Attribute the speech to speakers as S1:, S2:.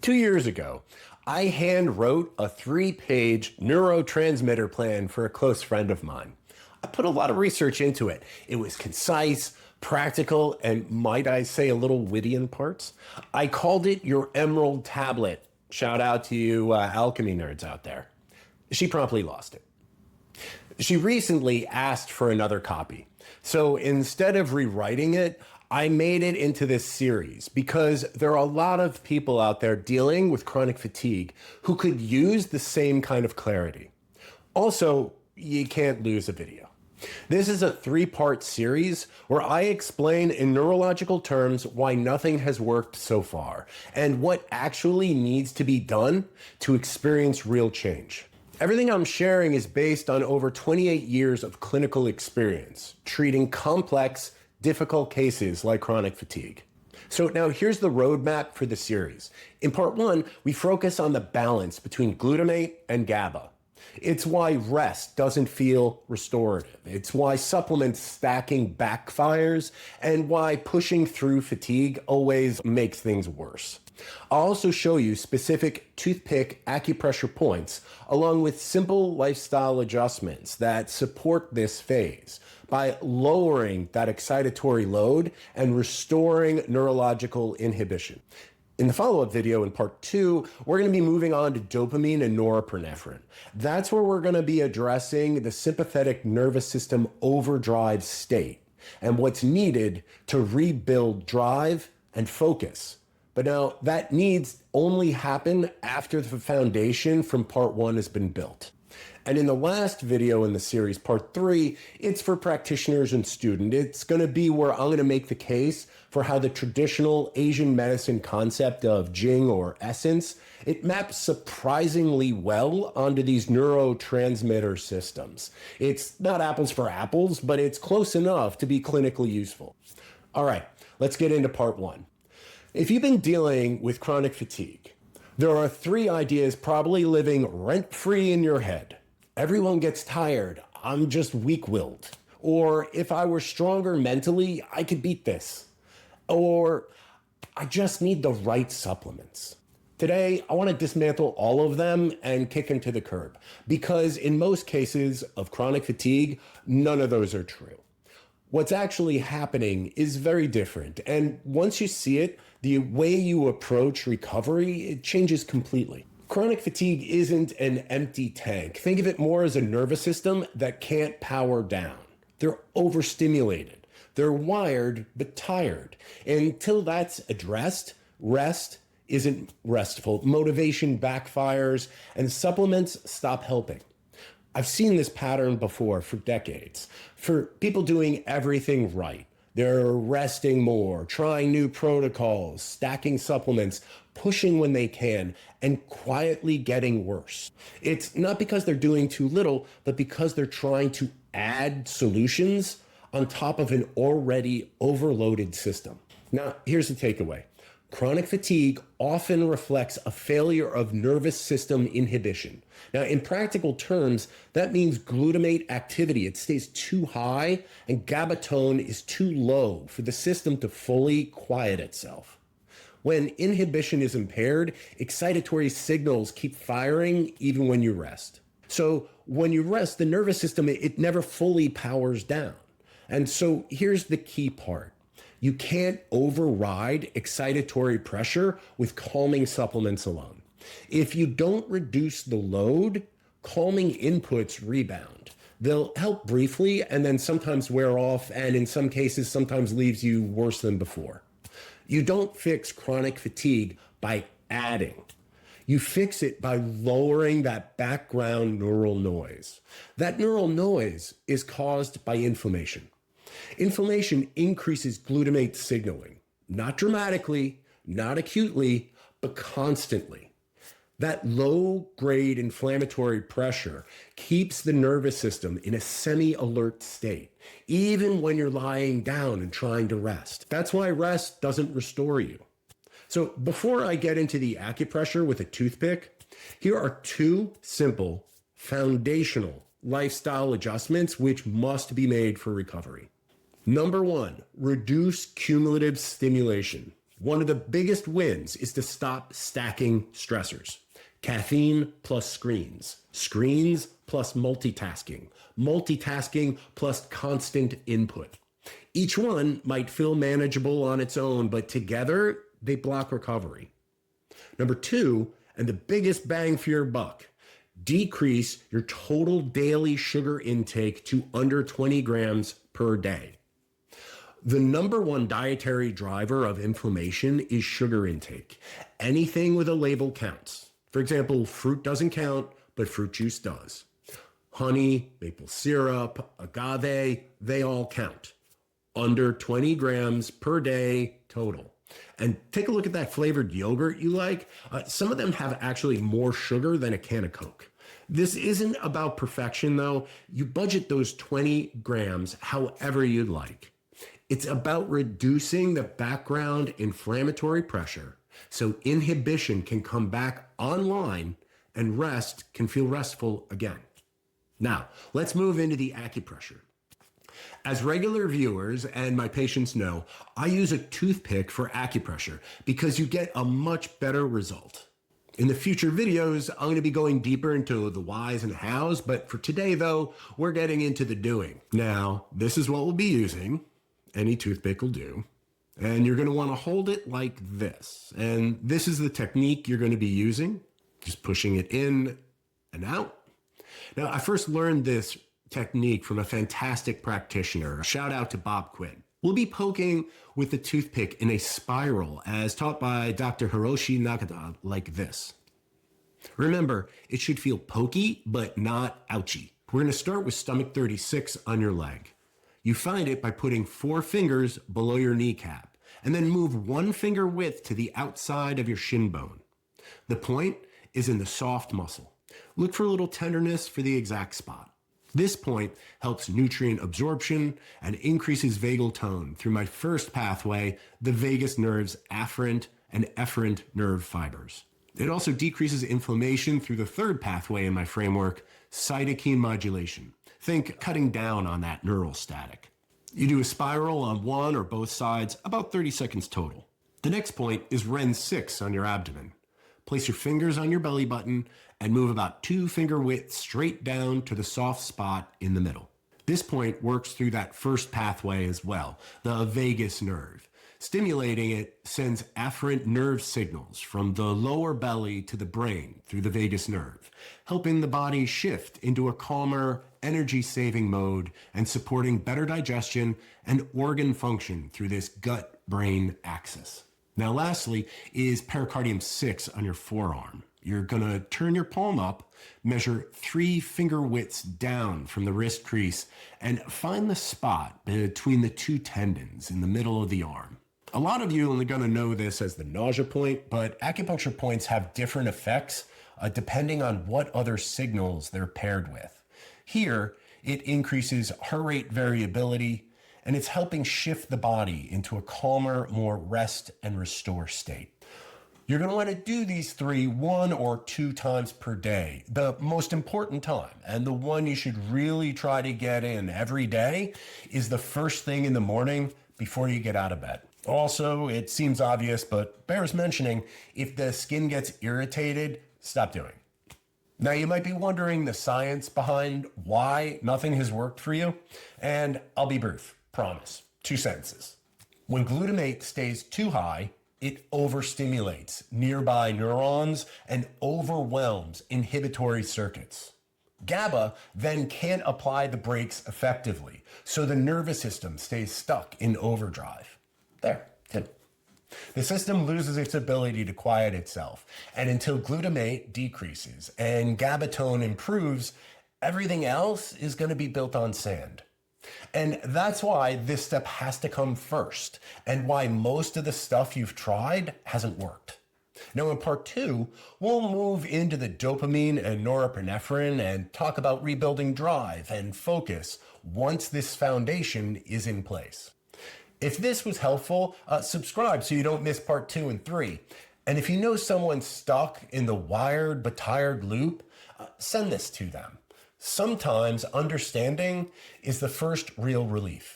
S1: 2 years ago, I hand wrote a 3-page neurotransmitter plan for a close friend of mine. I put a lot of research into it. It was concise, practical, and might I say a little witty in parts. I called it your Emerald Tablet. Shout out to you alchemy nerds out there. She promptly lost it. She recently asked for another copy. So instead of rewriting it, I made it into this series because there are a lot of people out there dealing with chronic fatigue who could use the same kind of clarity. Also, you can't lose a video. This is a 3-part series where I explain in neurological terms why nothing has worked so far and what actually needs to be done to experience real change. Everything I'm sharing is based on over 28 years of clinical experience, treating complex, difficult cases like chronic fatigue. So now here's the roadmap for the series. In part 1, we focus on the balance between glutamate and GABA. It's why rest doesn't feel restorative. It's why supplement stacking backfires and why pushing through fatigue always makes things worse. I'll also show you specific toothpick acupressure points along with simple lifestyle adjustments that support this phase by lowering that excitatory load and restoring neurological inhibition. In the follow-up video in part 2, we're going to be moving on to dopamine and norepinephrine. That's where we're going to be addressing the sympathetic nervous system overdrive state and what's needed to rebuild drive and focus. But now that needs only happen after the foundation from part 1 has been built. And in the last video in the series, part 3, it's for practitioners and students. It's going to be where I'm going to make the case for how the traditional Asian medicine concept of Jing or essence, it maps surprisingly well onto these neurotransmitter systems. It's not apples for apples, but it's close enough to be clinically useful. All right, let's get into part 1. If you've been dealing with chronic fatigue, there are 3 ideas probably living rent-free in your head. Everyone gets tired. I'm just weak-willed. Or if I were stronger mentally, I could beat this. Or I just need the right supplements. Today, I want to dismantle all of them and kick them to the curb because in most cases of chronic fatigue, none of those are true. What's actually happening is very different. And once you see it, the way you approach recovery, it changes completely. Chronic fatigue isn't an empty tank. Think of it more as a nervous system that can't power down. They're overstimulated. They're wired, but tired. And until that's addressed, rest isn't restful. Motivation backfires and supplements stop helping. I've seen this pattern before for decades. For people doing everything right, they're resting more, trying new protocols, stacking supplements, pushing when they can, and quietly getting worse. It's not because they're doing too little, but because they're trying to add solutions on top of an already overloaded system. Now, here's the takeaway. Chronic fatigue often reflects a failure of nervous system inhibition. Now, in practical terms, that means glutamate activity, it stays too high, and GABA tone is too low for the system to fully quiet itself. When inhibition is impaired, excitatory signals keep firing even when you rest. So when you rest, the nervous system, it never fully powers down. And so here's the key part. You can't override excitatory pressure with calming supplements alone. If you don't reduce the load, calming inputs rebound. They'll help briefly and then sometimes wear off, and in some cases, sometimes leaves you worse than before. You don't fix chronic fatigue by adding. You fix it by lowering that background neural noise. That neural noise is caused by inflammation. Inflammation increases glutamate signaling, not dramatically, not acutely, but constantly. That low-grade inflammatory pressure keeps the nervous system in a semi-alert state, even when you're lying down and trying to rest. That's why rest doesn't restore you. So before I get into the acupressure with a toothpick, here are 2 simple, foundational lifestyle adjustments which must be made for recovery. Number 1, reduce cumulative stimulation. One of the biggest wins is to stop stacking stressors. Caffeine plus screens, screens plus multitasking, multitasking plus constant input. Each one might feel manageable on its own, but together they block recovery. Number two, and the biggest bang for your buck, decrease your total daily sugar intake to under 20 grams per day. The number one dietary driver of inflammation is sugar intake. Anything with a label counts. For example, fruit doesn't count, but fruit juice does. Honey, maple syrup, agave, they all count. Under 20 grams per day total. And take a look at that flavored yogurt you like. Some of them have actually more sugar than a can of Coke. This isn't about perfection though. You budget those 20 grams however you'd like. It's about reducing the background inflammatory pressure so inhibition can come back online and rest can feel restful again. Now, let's move into the acupressure. As regular viewers and my patients know, I use a toothpick for acupressure because you get a much better result. In the future videos, I'm going to be going deeper into the whys and hows, but for today though, we're getting into the doing. Now, this is what we'll be using. Any toothpick will do. And you're going to want to hold it like this. And this is the technique you're going to be using. Just pushing it in and out. Now, I first learned this technique from a fantastic practitioner. Shout out to Bob Quinn. We'll be poking with the toothpick in a spiral as taught by Dr. Hiroshi Nakada like this. Remember, it should feel pokey, but not ouchy. We're going to start with stomach 36 on your leg. You find it by putting 4 fingers below your kneecap and then move 1 finger width to the outside of your shin bone. The point is in the soft muscle. Look for a little tenderness for the exact spot. This point helps nutrient absorption and increases vagal tone through my first pathway, the vagus nerve's afferent and efferent nerve fibers. It also decreases inflammation through the third pathway in my framework, cytokine modulation. Think cutting down on that neural static. You do a spiral on one or both sides, about 30 seconds total. The next point is Ren 6 on your abdomen. Place your fingers on your belly button and move about 2 finger widths straight down to the soft spot in the middle. This point works through that first pathway as well, the vagus nerve. Stimulating it sends afferent nerve signals from the lower belly to the brain through the vagus nerve, helping the body shift into a calmer, energy-saving mode and supporting better digestion and organ function through this gut-brain axis. Now, lastly is pericardium 6 on your forearm. You're going to turn your palm up, measure 3 finger widths down from the wrist crease, and find the spot between the 2 tendons in the middle of the arm. A lot of you are only going to know this as the nausea point, but acupuncture points have different effects depending on what other signals they're paired with. Here, it increases heart rate variability, and it's helping shift the body into a calmer, more rest and restore state. You're going to want to do these 3 1 or 2 times per day, the most important time, and the one you should really try to get in every day is the first thing in the morning before you get out of bed. Also, it seems obvious, but bears mentioning, if the skin gets irritated, stop doing. Now, you might be wondering the science behind why nothing has worked for you, and I'll be brief, promise. 2 sentences. When glutamate stays too high, it overstimulates nearby neurons and overwhelms inhibitory circuits. GABA then can't apply the brakes effectively, so the nervous system stays stuck in overdrive. There, good. The system loses its ability to quiet itself, and until glutamate decreases and GABA tone improves, everything else is going to be built on sand. And that's why this step has to come first, and why most of the stuff you've tried hasn't worked. Now in part 2, we'll move into the dopamine and norepinephrine and talk about rebuilding drive and focus once this foundation is in place. If this was helpful, subscribe so you don't miss part 2 and 3. And if you know someone stuck in the wired but tired loop, send this to them. Sometimes understanding is the first real relief.